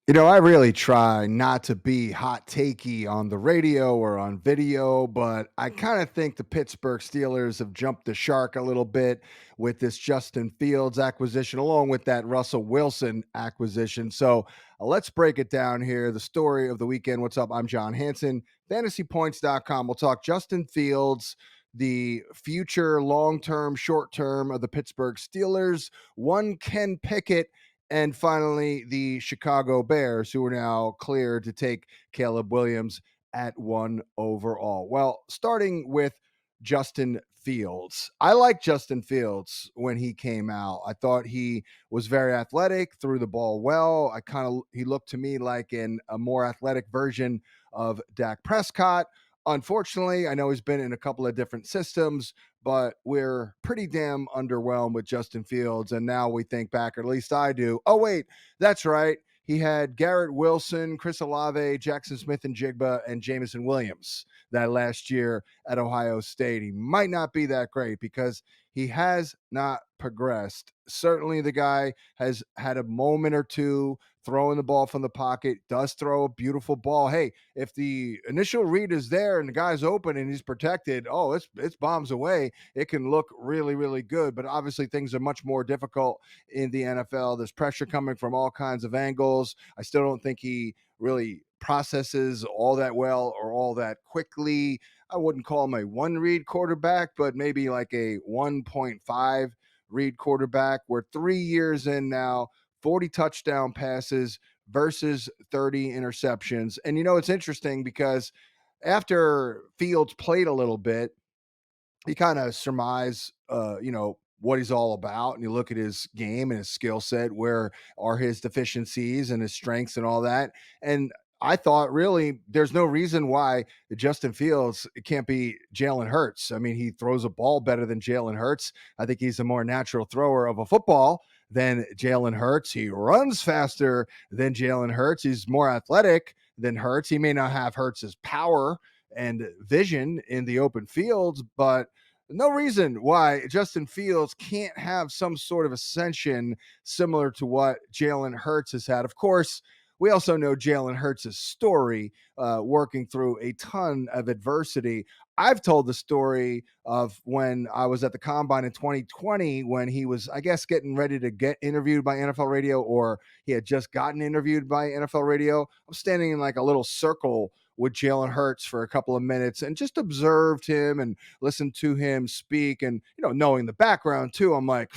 I really try not to be hot takey on the radio or on video, but I kind of think the Pittsburgh Steelers have jumped the shark a little bit with this Justin Fields acquisition, along with that Russell Wilson acquisition. So let's break it down here. The story of the weekend. What's up? I'm John Hanson, FantasyPoints.com. We'll talk Justin Fields, the future, long term, short term of the Pittsburgh Steelers, one Ken Pickett, and finally, the Chicago Bears, who are now cleared to take Caleb Williams at one overall. Well, starting with Justin Fields. I like Justin Fields when he came out. I thought he was very athletic, threw the ball well. He looked to me like a more athletic version of Dak Prescott. Unfortunately, I know he's been in a couple of different systems, but we're pretty damn underwhelmed with Justin Fields. And now we think back, or at least I do. Oh, wait, that's right. He had Garrett Wilson, Chris Olave, Jackson Smith and Jigba, and Jamison Williams that last year at Ohio State. He might not be that great because he has not progressed. Certainly, the guy has had a moment or two throwing the ball from the pocket, does throw a beautiful ball. Hey, if the initial read is there and the guy's open and he's protected, oh, it's bombs away. It can look really, really good. But obviously, things are much more difficult in the NFL. There's pressure coming from all kinds of angles. I still don't think he really processes all that well or all that quickly. I wouldn't call him a one read quarterback, but maybe like a 1.5 read quarterback. We're 3 years in now, 40 touchdown passes versus 30 interceptions. And it's interesting because after Fields played a little bit, you kind of surmise, what he's all about, and you look at his game and his skill set. Where are his deficiencies and his strengths and all that? And I thought really there's no reason why Justin Fields can't be Jalen Hurts. I mean, he throws a ball better than Jalen Hurts. I think he's a more natural thrower of a football than Jalen Hurts. He runs faster than Jalen Hurts. He's more athletic than Hurts. He may not have Hurts's power and vision in the open fields, but no reason why Justin Fields can't have some sort of ascension similar to what Jalen Hurts has had. Of course, we also know Jalen Hurts' story, working through a ton of adversity. I've told the story of when I was at the combine in 2020 when he was, I guess, getting ready to get interviewed by NFL radio, or he had just gotten interviewed by NFL radio. I'm standing in like a little circle with Jalen Hurts for a couple of minutes and just observed him and listened to him speak. And, knowing the background too, I'm like,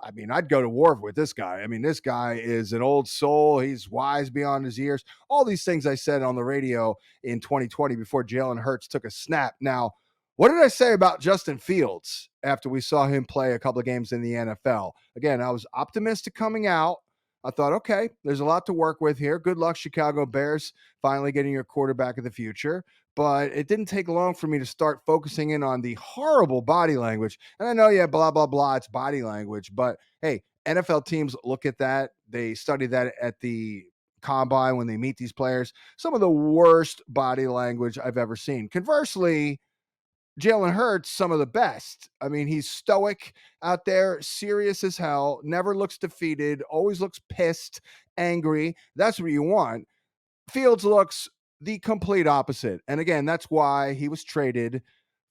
I mean, I'd go to war with this guy. I mean, this guy is an old soul. He's wise beyond his years. All these things I said on the radio in 2020 before Jalen Hurts took a snap. Now, what did I say about Justin Fields after we saw him play a couple of games in the NFL? Again, I was optimistic coming out. I thought, okay, there's a lot to work with here. Good luck, Chicago Bears, finally getting your quarterback of the future. But it didn't take long for me to start focusing in on the horrible body language. And I know, yeah, blah, blah, blah, it's body language. But hey, NFL teams look at that. They study that at the combine when they meet these players. Some of the worst body language I've ever seen. Conversely, Jalen Hurts, some of the best. I mean, he's stoic out there, serious as hell, never looks defeated, always looks pissed, angry. That's what you want. Fields looks the complete opposite. And again, that's why he was traded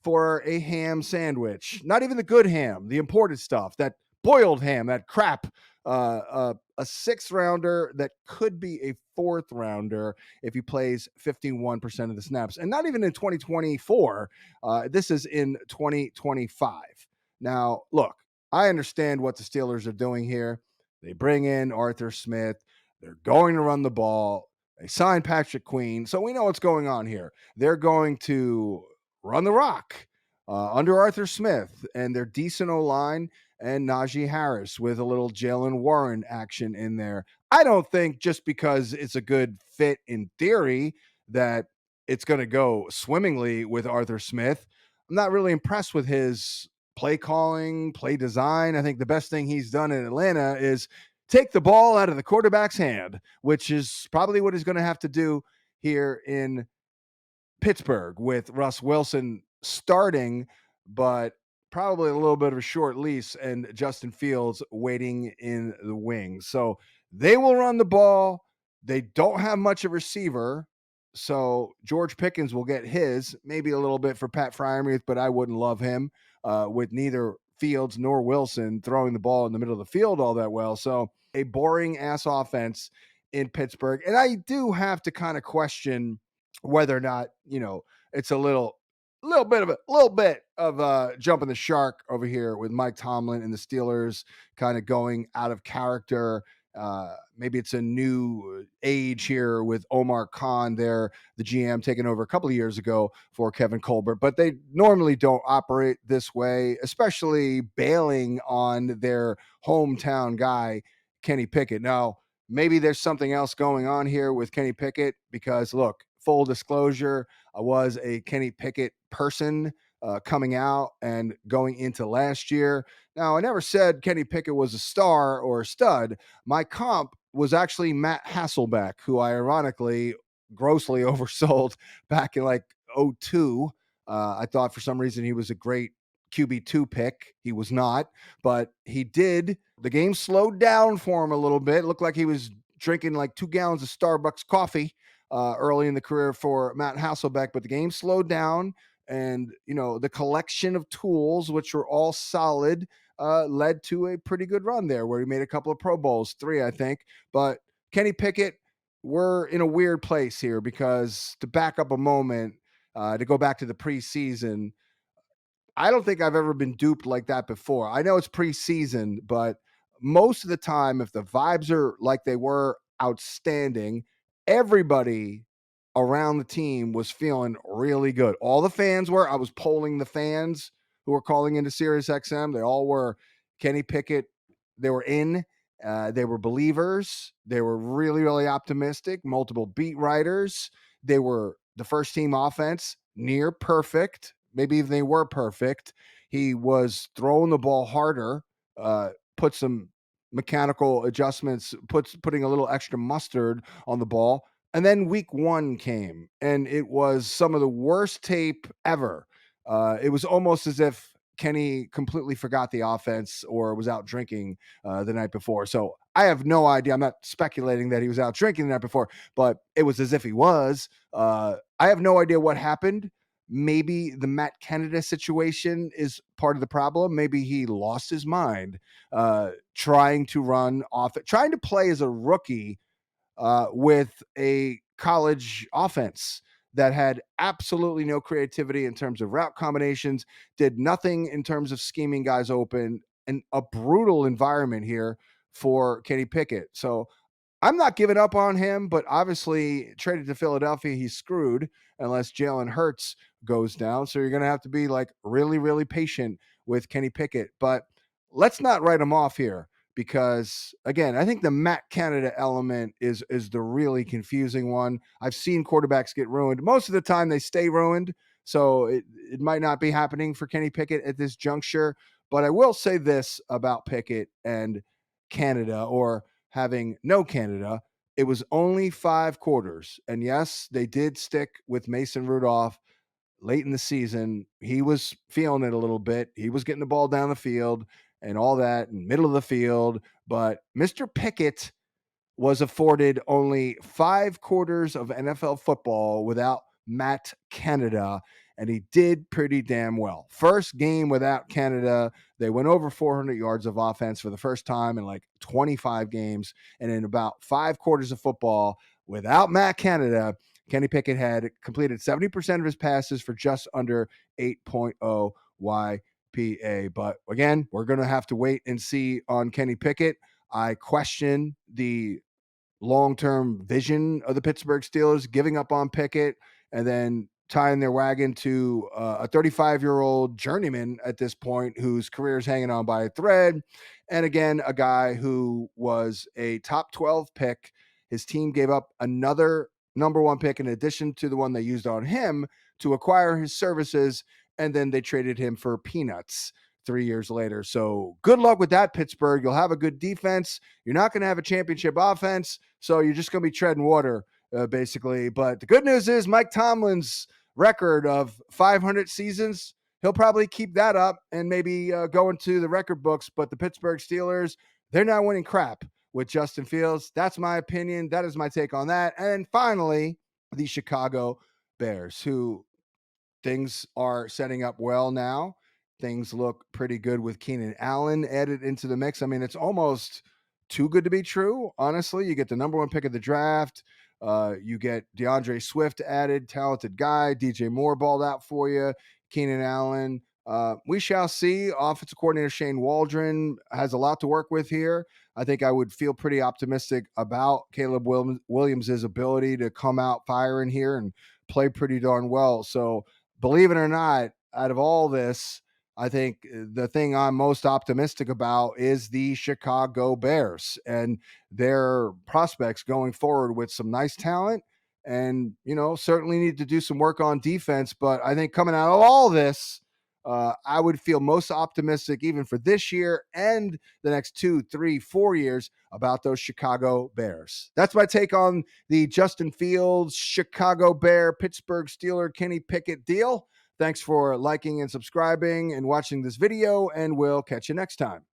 for a ham sandwich. Not even the good ham, the imported stuff, that boiled ham, that crap. A sixth rounder that could be a fourth rounder if he plays 51% of the snaps. And not even in 2024. This is in 2025. Now, look, I understand what the Steelers are doing here. They bring in Arthur Smith. They're going to run the ball. They signed Patrick Queen. So we know what's going on here. They're going to run the rock under Arthur Smith and their decent O line and Najee Harris with a little Jalen Warren action in there. I don't think just because it's a good fit in theory that it's going to go swimmingly with Arthur Smith. I'm not really impressed with his play calling, play design. I think the best thing he's done in Atlanta is take the ball out of the quarterback's hand, which is probably what he's going to have to do here in Pittsburgh with Russ Wilson starting, but probably a little bit of a short lease and Justin Fields waiting in the wings. So they will run the ball. They don't have much of a receiver, so George Pickens will get his, maybe a little bit for Pat Fryermuth, but I wouldn't love him with neither Fields nor Wilson throwing the ball in the middle of the field all that well. So a boring ass offense in Pittsburgh. And I do have to kind of question whether or not, it's a little bit of jumping the shark over here with Mike Tomlin and the Steelers kind of going out of character. Maybe it's a new age here with Omar Khan there, the GM taking over a couple of years ago for Kevin Colbert, but they normally don't operate this way, especially bailing on their hometown guy, Kenny Pickett. Now, maybe there's something else going on here with Kenny Pickett because, look, full disclosure, I was a Kenny Pickett person coming out and going into last year. Now, I never said Kenny Pickett was a star or a stud. My comp was actually Matt Hasselbeck, who I ironically grossly oversold back in like '02. I thought for some reason he was a great QB2 pick. He was not, but he did. The game slowed down for him a little bit. It looked like he was drinking like 2 gallons of Starbucks coffee early in the career for Matt Hasselbeck, but the game slowed down. And, the collection of tools, which were all solid, led to a pretty good run there where he made a couple of Pro Bowls, 3, I think. But Kenny Pickett, we're in a weird place here because to back up a moment, to go back to the preseason, I don't think I've ever been duped like that before. I know it's preseason, but most of the time, if the vibes are like they were outstanding, everybody around the team was feeling really good. All the fans were. I was polling the fans who were calling into SiriusXM. They all were Kenny Pickett. They were in. They were believers. They were really, really optimistic. Multiple beat writers. They were the first team offense, near perfect. Maybe even they were perfect. He was throwing the ball harder, put some mechanical adjustments, putting a little extra mustard on the ball. And then week 1 came, and it was some of the worst tape ever. It was almost as if Kenny completely forgot the offense or was out drinking the night before. So I have no idea. I'm not speculating that he was out drinking the night before, but it was as if he was. I have no idea what happened. Maybe the Matt Canada situation is part of the problem. Maybe he lost his mind trying to run off, trying to play as a rookie with a college offense that had absolutely no creativity in terms of route combinations, did nothing in terms of scheming guys open, and a brutal environment here for Kenny Pickett. So I'm not giving up on him, but obviously traded to Philadelphia, he's screwed unless Jalen Hurts goes down. So you're going to have to be like really, really patient with Kenny Pickett. But let's not write him off here because, again, I think the Matt Canada element is the really confusing one. I've seen quarterbacks get ruined. Most of the time they stay ruined. So it might not be happening for Kenny Pickett at this juncture. But I will say this about Pickett and Canada, or having no Canada. It was only 5 quarters. And yes, they did stick with Mason Rudolph late in the season. He was feeling it a little bit. He was getting the ball down the field and all that in middle of the field. But Mr. Pickett was afforded only 5 quarters of NFL football without Matt Canada, and he did pretty damn well. First game without Canada, they went over 400 yards of offense for the first time in like 25 games, and in about 5 quarters of football without Matt Canada, Kenny Pickett had completed 70% of his passes for just under 8.0 YPA. But again, we're going to have to wait and see on Kenny Pickett. I question the long-term vision of the Pittsburgh Steelers, giving up on Pickett and then tying their wagon to a 35-year-old journeyman at this point whose career is hanging on by a thread. And again, a guy who was a top 12 pick. His team gave up another number 1 pick in addition to the one they used on him to acquire his services, and then they traded him for peanuts 3 years later. So good luck with that, Pittsburgh. You'll have a good defense. You're not going to have a championship offense, so you're just going to be treading water, basically. But the good news is Mike Tomlin's record of 500 seasons, he'll probably keep that up and maybe go into the record books. But the Pittsburgh Steelers, they're not winning crap with Justin Fields. That's my opinion. That is my take on that. And finally, the Chicago Bears, who things are setting up well now. Things look pretty good with Keenan Allen added into the mix. I mean, it's almost too good to be true. Honestly, you get the number one pick of the draft. You get DeAndre Swift added, talented guy. DJ Moore balled out for you. Keenan Allen. We shall see. Offensive coordinator Shane Waldron has a lot to work with here. I think I would feel pretty optimistic about Caleb Williams' ability to come out firing here and play pretty darn well. So, believe it or not, out of all this, I think the thing I'm most optimistic about is the Chicago Bears and their prospects going forward with some nice talent. And, certainly need to do some work on defense. But I think coming out of all this, I would feel most optimistic even for this year and the next 2, 3, 4 years about those Chicago Bears. That's my take on the Justin Fields, Chicago Bear, Pittsburgh Steeler, Kenny Pickett deal. Thanks for liking and subscribing and watching this video, and we'll catch you next time.